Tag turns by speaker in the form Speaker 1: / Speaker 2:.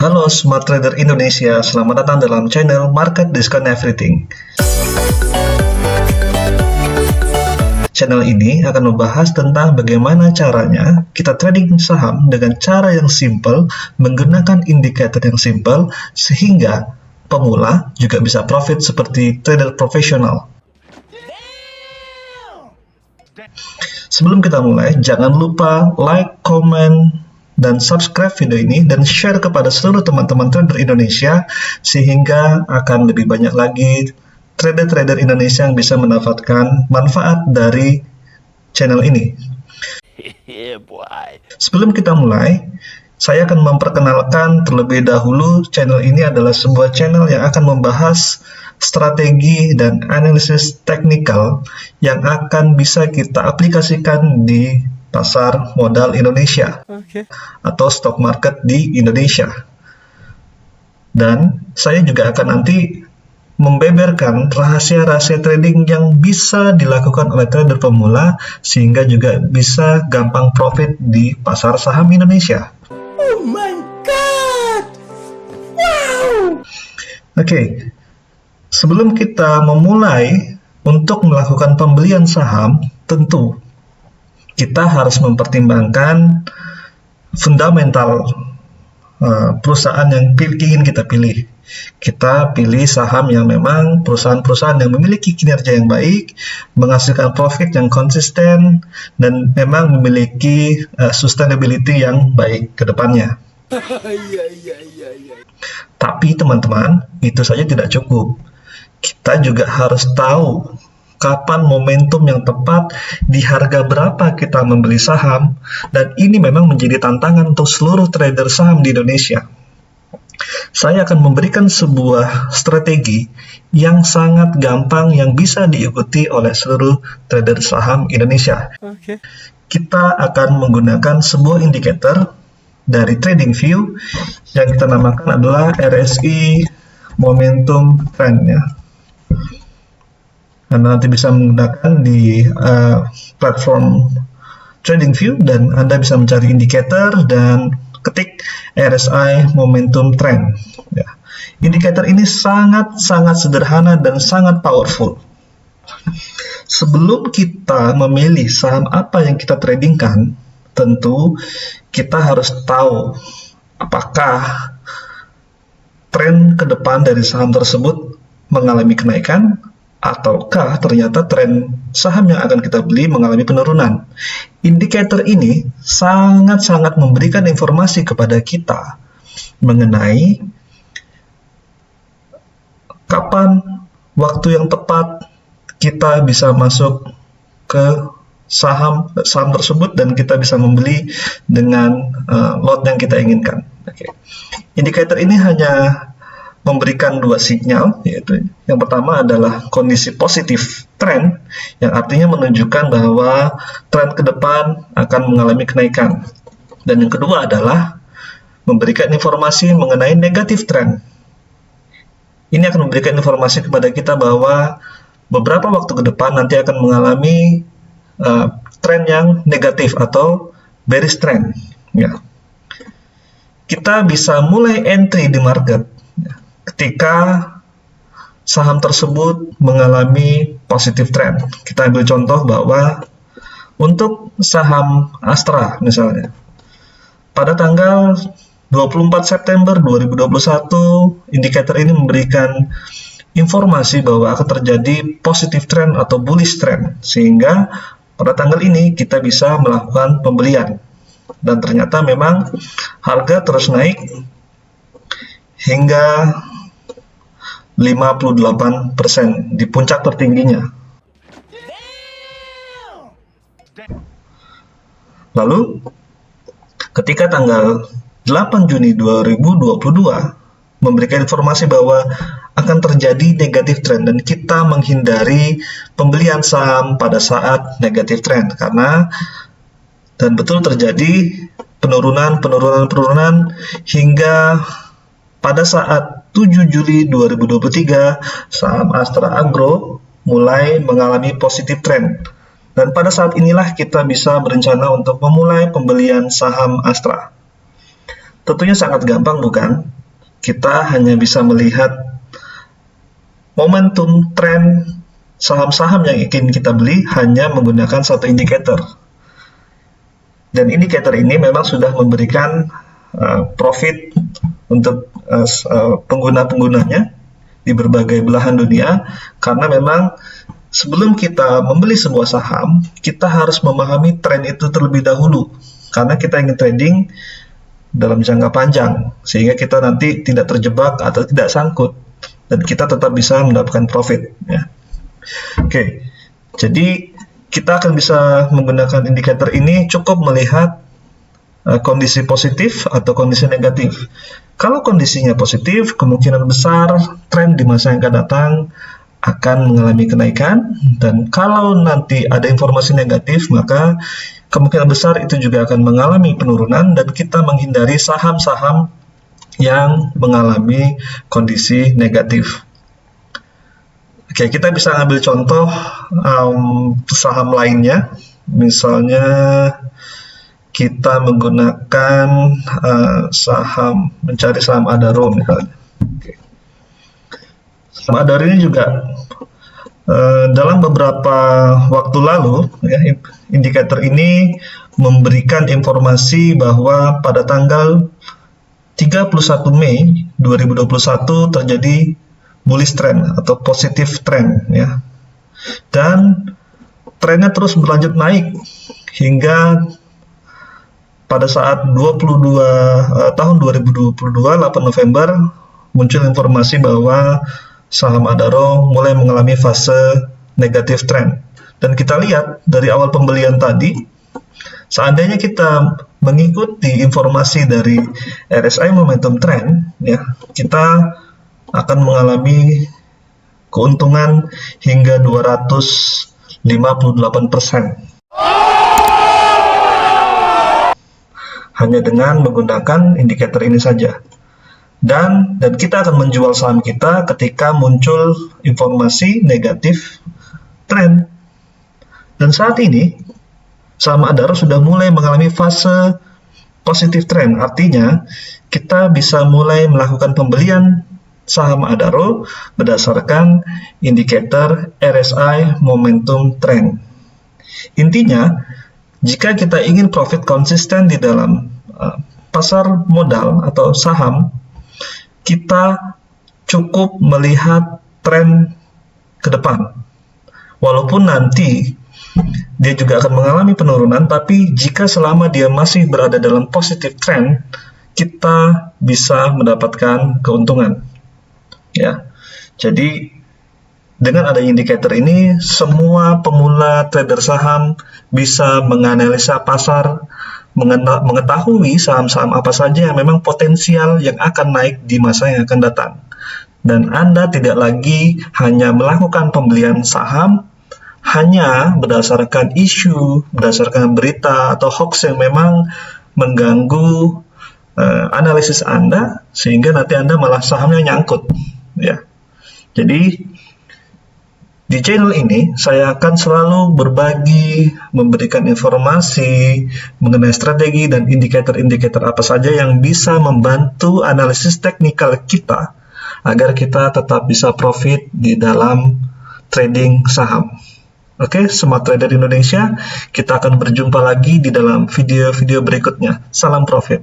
Speaker 1: Halo Smart Trader Indonesia, selamat datang dalam channel Market Discount Everything. Channel ini akan membahas tentang bagaimana caranya kita trading saham dengan cara yang simple, menggunakan indikator yang simple, sehingga pemula juga bisa profit seperti trader profesional. Sebelum kita mulai, jangan lupa like, comment, dan subscribe video ini dan share kepada seluruh teman-teman trader Indonesia sehingga akan lebih banyak lagi trader-trader Indonesia yang bisa mendapatkan manfaat dari channel ini. Sebelum kita mulai, saya akan memperkenalkan terlebih dahulu channel ini adalah sebuah channel yang akan membahas strategi dan analisis teknikal yang akan bisa kita aplikasikan di pasar modal Indonesia atau stock market di Indonesia. Dan saya juga akan nanti membeberkan rahasia-rahasia trading yang bisa dilakukan oleh trader pemula sehingga juga bisa gampang profit di pasar saham Indonesia.
Speaker 2: Oh my god! Wow!
Speaker 1: Oke. Sebelum kita memulai untuk melakukan pembelian saham, tentu kita harus mempertimbangkan fundamental perusahaan yang ingin kita pilih. Kita pilih saham yang memang perusahaan-perusahaan yang memiliki kinerja yang baik, menghasilkan profit yang konsisten, dan memang memiliki sustainability yang baik ke depannya. Tapi teman-teman, itu saja tidak cukup. Kita juga harus tahu kapan momentum yang tepat, di harga berapa kita membeli saham, dan ini memang menjadi tantangan untuk seluruh trader saham di Indonesia. Saya akan memberikan sebuah strategi yang sangat gampang yang bisa diikuti oleh seluruh trader saham Indonesia. Kita akan menggunakan sebuah indikator dari TradingView yang kita namakan adalah RSI Momentum Trend ya. Anda nanti bisa menggunakan di platform TradingView dan Anda bisa mencari indikator dan ketik RSI Momentum Trend. Ya. Indikator ini sangat-sangat sederhana dan sangat powerful. Sebelum kita memilih saham apa yang kita tradingkan, tentu kita harus tahu apakah tren ke depan dari saham tersebut mengalami kenaikan ataukah ternyata tren saham yang akan kita beli mengalami penurunan. Indikator ini sangat-sangat memberikan informasi kepada kita mengenai kapan waktu yang tepat kita bisa masuk ke saham tersebut dan kita bisa membeli dengan lot yang kita inginkan. Indikator ini hanya memberikan dua sinyal, yaitu yang pertama adalah kondisi positif tren, yang artinya menunjukkan bahwa tren ke depan akan mengalami kenaikan. Dan yang kedua adalah memberikan informasi mengenai negatif tren. Ini akan memberikan informasi kepada kita bahwa beberapa waktu ke depan nanti akan mengalami tren yang negatif atau bearish trend. Ya. Kita bisa mulai entry di market ketika saham tersebut mengalami positive trend. Kita ambil contoh bahwa untuk saham Astra misalnya, pada tanggal 24 September 2021, indikator ini memberikan informasi bahwa akan terjadi positive trend atau bullish trend, sehingga pada tanggal ini kita bisa melakukan pembelian. Dan ternyata memang harga terus naik hingga 58% di puncak tertingginya. Lalu, ketika tanggal 8 Juni 2022 memberikan informasi bahwa akan terjadi negatif trend dan kita menghindari pembelian saham pada saat negatif trend karena dan betul terjadi penurunan hingga pada saat 7 Juli 2023 saham Astra Agro mulai mengalami positif trend. Dan pada saat inilah kita bisa berencana untuk memulai pembelian saham Astra. Tentunya sangat gampang, bukan? Kita hanya bisa melihat momentum tren saham-saham yang ingin kita beli hanya menggunakan satu indikator. Dan indikator ini memang sudah memberikan profit untuk pengguna-penggunanya di berbagai belahan dunia, karena memang sebelum kita membeli sebuah saham, kita harus memahami tren itu terlebih dahulu, karena kita ingin trading dalam jangka panjang, sehingga kita nanti tidak terjebak atau tidak sangkut, dan kita tetap bisa mendapatkan profit. Ya. Oke, jadi kita akan bisa menggunakan indikator ini cukup melihat kondisi positif atau kondisi negatif. Kalau kondisinya positif, kemungkinan besar tren di masa yang akan datang akan mengalami kenaikan, dan kalau nanti ada informasi negatif, maka kemungkinan besar itu juga akan mengalami penurunan, dan kita menghindari saham-saham yang mengalami kondisi negatif. Oke, kita bisa ambil contoh saham lainnya. Misalnya kita menggunakan mencari saham Adaro misalnya. Oke. Saham Adaro ini juga dalam beberapa waktu lalu, ya, indikator ini memberikan informasi bahwa pada tanggal 31 Mei 2021 terjadi bullish trend atau positive trend, ya. Dan trennya terus berlanjut naik hingga pada saat tahun 2022 8 November muncul informasi bahwa saham Adaro mulai mengalami fase negative trend. Dan kita lihat dari awal pembelian tadi, seandainya kita mengikuti informasi dari RSI Momentum Trend, ya, kita akan mengalami keuntungan hingga 258%. Hanya dengan menggunakan indikator ini saja. Dan kita akan menjual saham kita ketika muncul informasi negatif trend. Dan saat ini saham Adaro sudah mulai mengalami fase positif trend. Artinya kita bisa mulai melakukan pembelian saham Adaro berdasarkan indikator RSI Momentum Trend. Intinya, jika kita ingin profit konsisten di dalam pasar modal atau saham, kita cukup melihat tren ke depan. Walaupun nanti dia juga akan mengalami penurunan, tapi jika selama dia masih berada dalam positive trend, kita bisa mendapatkan keuntungan. Ya, jadi dengan ada indikator ini, semua pemula trader saham bisa menganalisa pasar, mengetahui saham-saham apa saja yang memang potensial yang akan naik di masa yang akan datang. Dan Anda tidak lagi hanya melakukan pembelian saham hanya berdasarkan isu, berdasarkan berita atau hoax yang memang mengganggu analisis Anda, sehingga nanti Anda malah sahamnya nyangkut. Ya, jadi di channel ini saya akan selalu berbagi, memberikan informasi mengenai strategi dan indikator-indikator apa saja yang bisa membantu analisis teknikal kita agar kita tetap bisa profit di dalam trading saham. Oke, Smart Trader Indonesia, kita akan berjumpa lagi di dalam video-video berikutnya. Salam profit.